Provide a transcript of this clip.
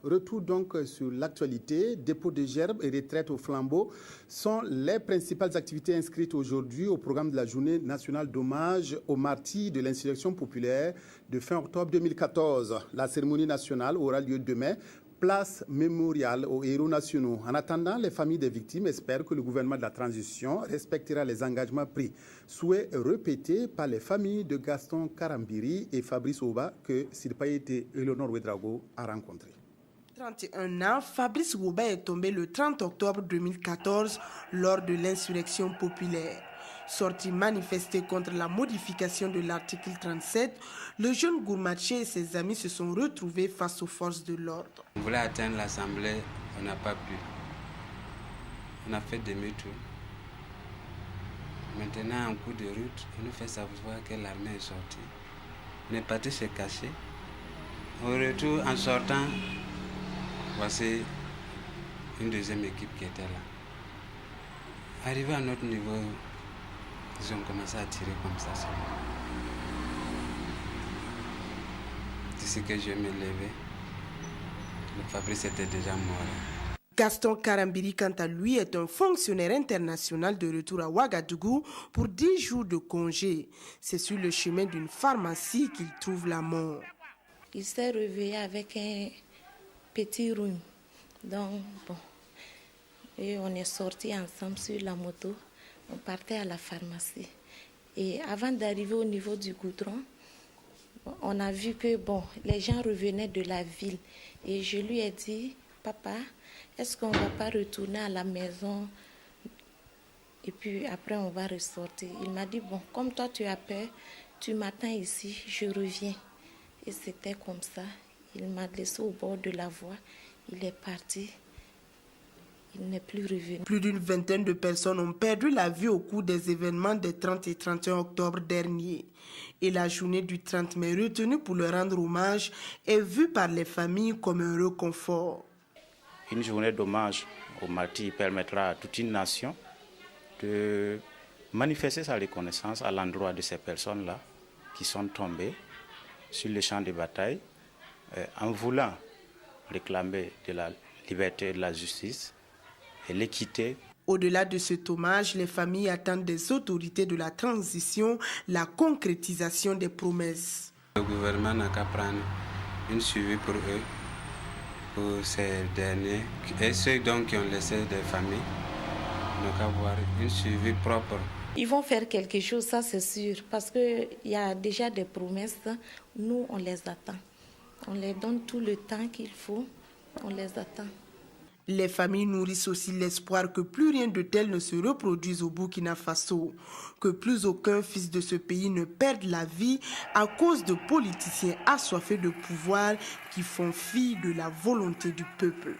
Retour donc sur l'actualité. Dépôt de gerbes et retraite au flambeau sont les principales activités inscrites aujourd'hui au programme de la Journée nationale d'hommage aux martyrs de l'insurrection populaire de fin octobre 2014. La cérémonie nationale aura lieu demain. Place mémoriale aux héros nationaux. En attendant, les familles des victimes espèrent que le gouvernement de la transition respectera les engagements pris. Souhait répété par les familles de Gaston Karambiri et Fabrice Oba que Sirpaïte et Eleonore Ouedraogo a rencontré. 31 ans, Fabrice Oba est tombé le 30 octobre 2014 lors de l'insurrection populaire. Sorti manifester contre la modification de l'article 37, le jeune Gourmatché et ses amis se sont retrouvés face aux forces de l'ordre. On voulait atteindre l'Assemblée, on n'a pas pu. On a fait demi-tour. Maintenant, en cours de route, on nous fait savoir que l'armée est sortie. On est parti se cacher. Au retour, en sortant, voici une deuxième équipe qui était là. Arrivé à notre niveau, ils ont commencé à tirer comme ça sur moi. D'ici que je me levais, le Fabrice était déjà mort. Gaston Karambiri, quant à lui, est un fonctionnaire international de retour à Ouagadougou pour 10 jours de congé. C'est sur le chemin d'une pharmacie qu'il trouve la mort. Il s'est réveillé avec un petit rhume. Donc, bon, et on est sortis ensemble sur la moto. On partait à la pharmacie. Et avant d'arriver au niveau du goudron, on a vu que les gens revenaient de la ville. Et je lui ai dit, papa, est-ce qu'on ne va pas retourner à la maison? Et puis après, on va ressortir. Il m'a dit, comme toi tu as peur, tu m'attends ici, je reviens. Et c'était comme ça. Il m'a laissé au bord de la voie. Il est parti. Il n'est plus revenu. Plus d'une vingtaine de personnes ont perdu la vie au cours des événements des 30 et 31 octobre dernier. Et la journée du 30 mai retenue pour leur rendre hommage est vue par les familles comme un réconfort. Une journée d'hommage aux martyrs permettra à toute une nation de manifester sa reconnaissance à l'endroit de ces personnes-là qui sont tombées sur le champ de bataille en voulant réclamer de la liberté et de la justice et l'équité. Au-delà de cet hommage, les familles attendent des autorités de la transition la concrétisation des promesses. Le gouvernement n'a qu'à prendre une suivi pour eux, pour ces derniers, et ceux donc qui ont laissé des familles, n'ont qu'à avoir une suivi propre. Ils vont faire quelque chose, ça c'est sûr, parce qu'il y a déjà des promesses, nous on les attend. On les donne tout le temps qu'il faut, on les attend. Les familles nourrissent aussi l'espoir que plus rien de tel ne se reproduise au Burkina Faso, que plus aucun fils de ce pays ne perde la vie à cause de politiciens assoiffés de pouvoir qui font fi de la volonté du peuple.